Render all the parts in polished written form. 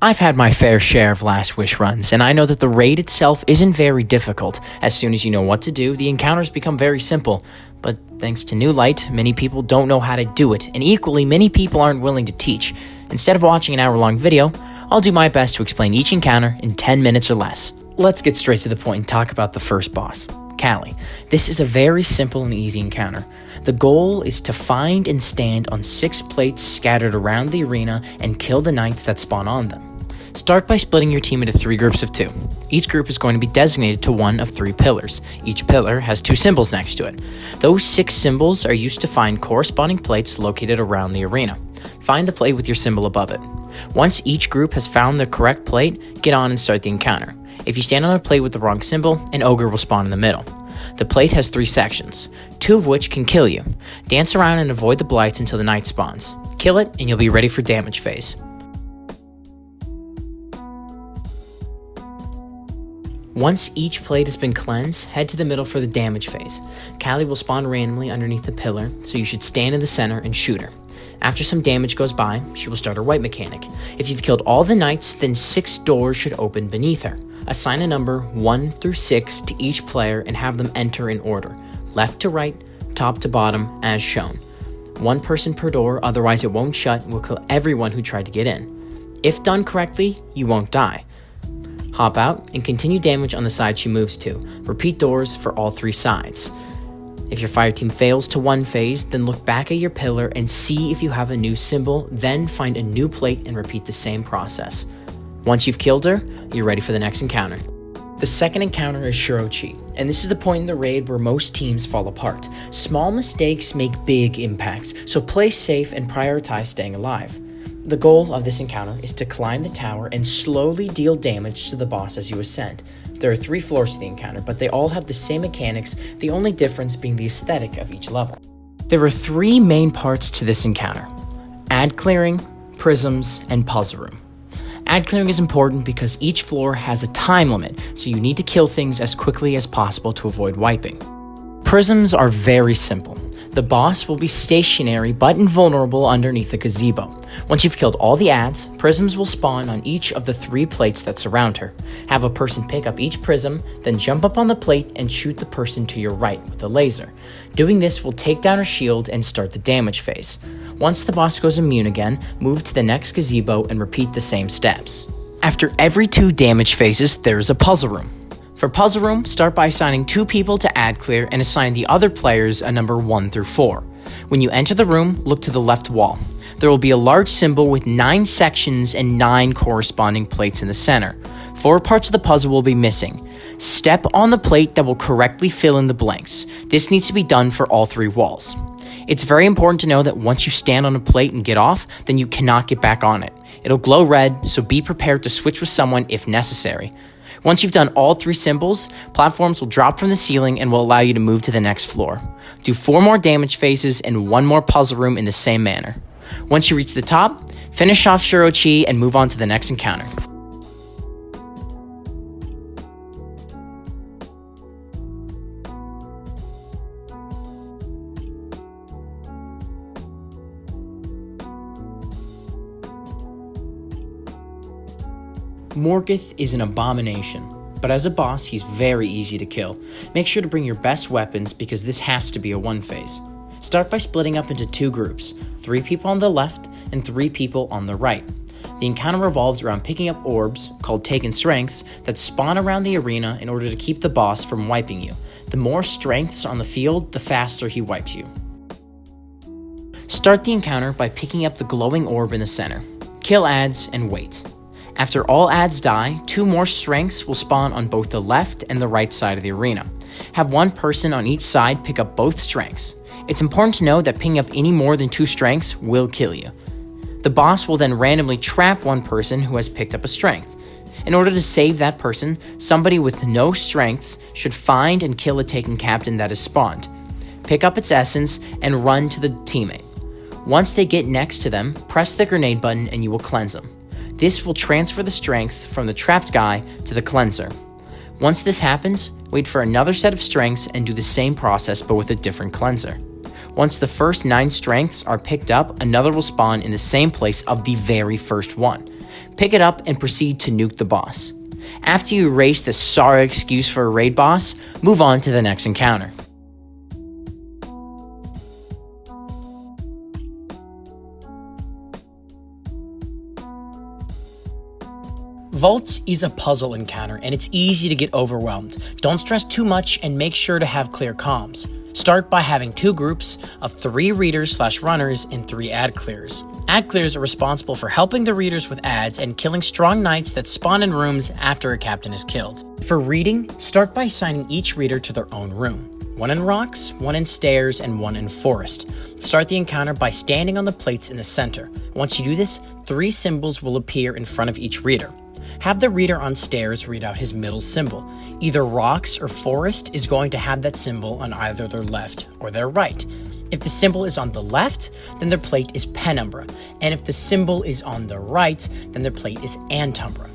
I've had my fair share of Last Wish runs, and I know that the raid itself isn't very difficult. As soon as you know what to do, the encounters become very simple. But thanks to New Light, many people don't know how to do it, and equally, many people aren't willing to teach. Instead of watching an hour-long video, I'll do my best to explain each encounter in 10 minutes or less. Let's get straight to the point and talk about the first boss, Callie. This is a very simple and easy encounter. The goal is to find and stand on 6 plates scattered around the arena and kill the knights that spawn on them. Start by splitting your team into 3 groups of 2. Each group is going to be designated to one of 3 pillars. Each pillar has 2 symbols next to it. Those 6 symbols are used to find corresponding plates located around the arena. Find the plate with your symbol above it. Once each group has found the correct plate, get on and start the encounter. If you stand on a plate with the wrong symbol, an ogre will spawn in the middle. The plate has 3 sections, 2 of which can kill you. Dance around and avoid the blights until the knight spawns. Kill it and you'll be ready for damage phase. Once each plate has been cleansed, head to the middle for the damage phase. Callie will spawn randomly underneath the pillar, so you should stand in the center and shoot her. After some damage goes by, she will start her wipe mechanic. If you've killed all the knights, then 6 doors should open beneath her. Assign a number 1 through 6 to each player and have them enter in order, left to right, top to bottom, as shown. 1 person per door, otherwise it won't shut and will kill everyone who tried to get in. If done correctly, you won't die. Hop out and continue damage on the side she moves to. Repeat doors for all 3 sides. If your fire team fails to one phase, then look back at your pillar and see if you have a new symbol, then find a new plate and repeat the same process. Once you've killed her, you're ready for the next encounter. The second encounter is Shuro, and this is the point in the raid where most teams fall apart. Small mistakes make big impacts, so play safe and prioritize staying alive. The goal of this encounter is to climb the tower and slowly deal damage to the boss as you ascend. There are 3 floors to the encounter, but they all have the same mechanics, the only difference being the aesthetic of each level. There are 3 main parts to this encounter: ad clearing, prisms, and puzzle room. Ad clearing is important because each floor has a time limit, so you need to kill things as quickly as possible to avoid wiping. Prisms are very simple. The boss will be stationary but invulnerable underneath the gazebo. Once you've killed all the ads, prisms will spawn on each of the 3 plates that surround her. Have a person pick up each prism, then jump up on the plate and shoot the person to your right with a laser. Doing this will take down her shield and start the damage phase. Once the boss goes immune again, move to the next gazebo and repeat the same steps. After every 2 damage phases, there is a puzzle room. For puzzle room, start by assigning 2 people to ad clear and assign the other players a number 1 through 4. When you enter the room, look to the left wall. There will be a large symbol with 9 sections and 9 corresponding plates in the center. 4 parts of the puzzle will be missing. Step on the plate that will correctly fill in the blanks. This needs to be done for all 3 walls. It's very important to know that once you stand on a plate and get off, then you cannot get back on it. It'll glow red, so be prepared to switch with someone if necessary. Once you've done all 3 symbols, platforms will drop from the ceiling and will allow you to move to the next floor. Do 4 more damage phases and 1 more puzzle room in the same manner. Once you reach the top, finish off Shuro and move on to the next encounter. Morgeth is an abomination, but as a boss, he's very easy to kill. Make sure to bring your best weapons because this has to be a 1 phase. Start by splitting up into 2 groups, 3 people on the left and 3 people on the right. The encounter revolves around picking up orbs, called Taken Strengths, that spawn around the arena in order to keep the boss from wiping you. The more strengths on the field, the faster he wipes you. Start the encounter by picking up the glowing orb in the center. Kill ads and wait. After all ads die, 2 more strengths will spawn on both the left and the right side of the arena. Have 1 person on each side pick up both strengths. It's important to know that picking up any more than 2 strengths will kill you. The boss will then randomly trap 1 person who has picked up a strength. In order to save that person, somebody with no strengths should find and kill a taken captain that is spawned. Pick up its essence and run to the teammate. Once they get next to them, press the grenade button and you will cleanse them. This will transfer the strength from the trapped guy to the cleanser. Once this happens, wait for another set of strengths and do the same process but with a different cleanser. Once the first 9 strengths are picked up, another will spawn in the same place of the very first one. Pick it up and proceed to nuke the boss. After you erase the sorry excuse for a raid boss, move on to the next encounter. Vaults is a puzzle encounter, and it's easy to get overwhelmed. Don't stress too much and make sure to have clear comms. Start by having 2 groups of 3 readers/runners and 3 ad clears. Ad clears are responsible for helping the readers with ads and killing strong knights that spawn in rooms after a captain is killed. For reading, start by assigning each reader to their own room. 1 in rocks, 1 in stairs, and 1 in forest. Start the encounter by standing on the plates in the center. Once you do this, 3 symbols will appear in front of each reader. Have the reader on stairs read out his middle symbol. Either rocks or forest is going to have that symbol on either their left or their right. If the symbol is on the left, then their plate is penumbra, and if the symbol is on the right, then their plate is antumbra.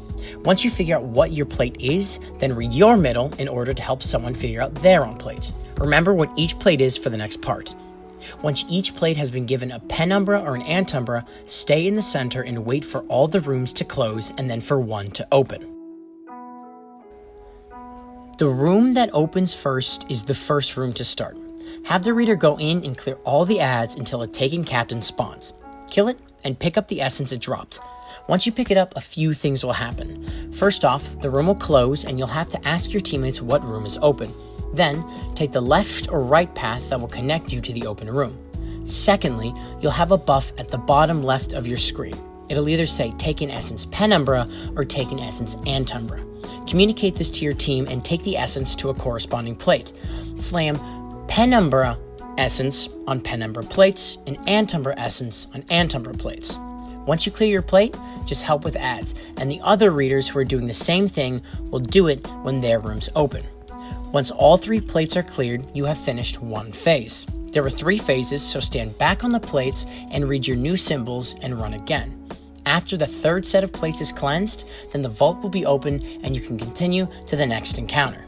Once you figure out what your plate is, then read your middle in order to help someone figure out their own plate. Remember what each plate is for the next part. Once each plate has been given a penumbra or an antumbra, stay in the center and wait for all the rooms to close and then for one to open. The room that opens first is the first room to start. Have the reader go in and clear all the ads until a taken captain spawns. Kill it and pick up the essence it dropped. Once you pick it up, a few things will happen. First off, the room will close and you'll have to ask your teammates what room is open. Then, take the left or right path that will connect you to the open room. Secondly, you'll have a buff at the bottom left of your screen. It'll either say Taken Essence Penumbra or Taken Essence Antumbra. Communicate this to your team and take the essence to a corresponding plate. Slam Penumbra Essence on Penumbra plates and Antumbra Essence on Antumbra plates. Once you clear your plate, just help with ads, and the other readers who are doing the same thing will do it when their rooms open. Once all 3 plates are cleared, you have finished 1 phase. There were 3 phases, so stand back on the plates and read your new symbols and run again. After the 3rd set of plates is cleansed, then the vault will be open and you can continue to the next encounter.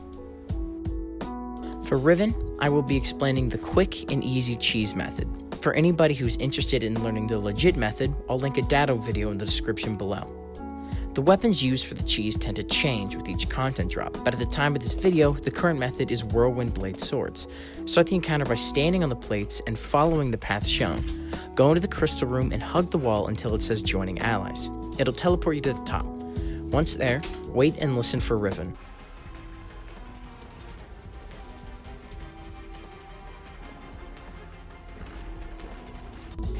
For Riven, I will be explaining the quick and easy cheese method. For anybody who's interested in learning the legit method, I'll link a dado video in the description below. The weapons used for the cheese tend to change with each content drop, but at the time of this video, the current method is Whirlwind Blade Swords. Start the encounter by standing on the plates and following the path shown. Go into the crystal room and hug the wall until it says Joining Allies. It'll teleport you to the top. Once there, wait and listen for Riven.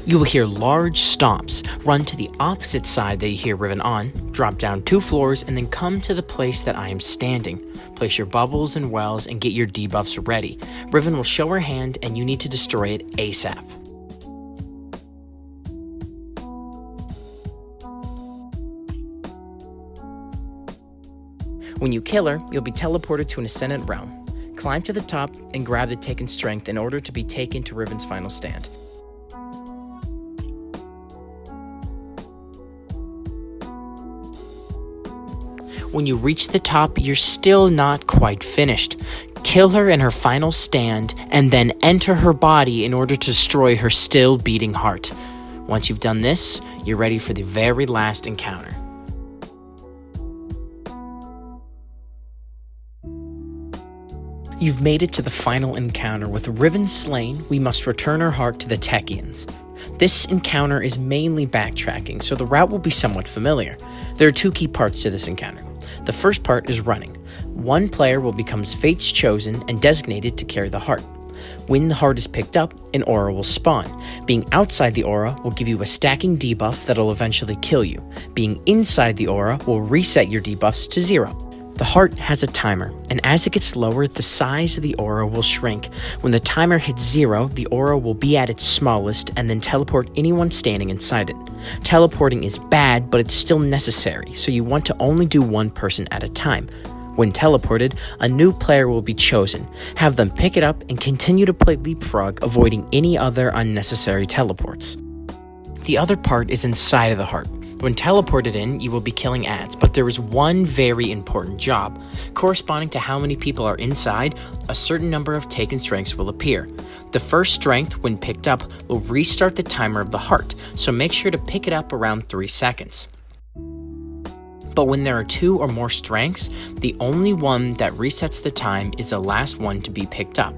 You will hear large stomps. Run to the opposite side that you hear Riven on, drop down 2 floors, and then come to the place that I am standing. Place your bubbles and wells and get your debuffs ready. Riven will show her hand and you need to destroy it ASAP. When you kill her, you'll be teleported to an Ascendant realm. Climb to the top and grab the Taken Strength in order to be taken to Riven's final stand. When you reach the top, you're still not quite finished. Kill her in her final stand, and then enter her body in order to destroy her still beating heart. Once you've done this, you're ready for the very last encounter. You've made it to the final encounter. With Riven slain, we must return her heart to the Techians. This encounter is mainly backtracking, so the route will be somewhat familiar. There are 2 key parts to this encounter. The first part is running. 1 player will become Fate's Chosen and designated to carry the heart. When the heart is picked up, an aura will spawn. Being outside the aura will give you a stacking debuff that'll eventually kill you. Being inside the aura will reset your debuffs to 0. The heart has a timer, and as it gets lower, the size of the aura will shrink. When the timer hits 0, the aura will be at its smallest and then teleport anyone standing inside it. Teleporting is bad, but it's still necessary, so you want to only do 1 person at a time. When teleported, a new player will be chosen. Have them pick it up and continue to play Leapfrog, avoiding any other unnecessary teleports. The other part is inside of the heart. When teleported in, you will be killing ads, but there is one very important job. Corresponding to how many people are inside, a certain number of taken strengths will appear. The first strength, when picked up, will restart the timer of the heart, so make sure to pick it up around 3 seconds. But when there are 2 or more strengths, the only one that resets the time is the last one to be picked up.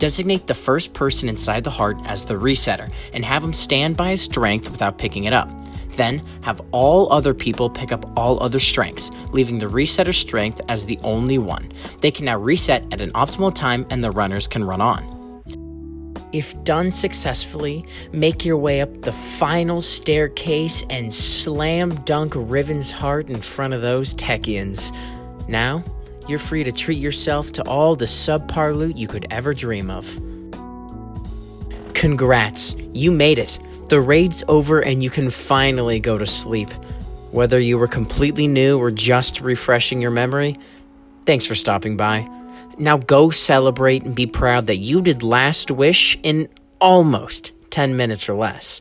Designate the first person inside the heart as the resetter, and have him stand by his strength without picking it up. Then, have all other people pick up all other strengths, leaving the resetter's strength as the only one. They can now reset at an optimal time and the runners can run on. If done successfully, make your way up the final staircase and slam dunk Riven's heart in front of those Techians. Now, you're free to treat yourself to all the subpar loot you could ever dream of. Congrats, you made it. The raid's over and you can finally go to sleep. Whether you were completely new or just refreshing your memory, thanks for stopping by. Now go celebrate and be proud that you did Last Wish in almost 10 minutes or less.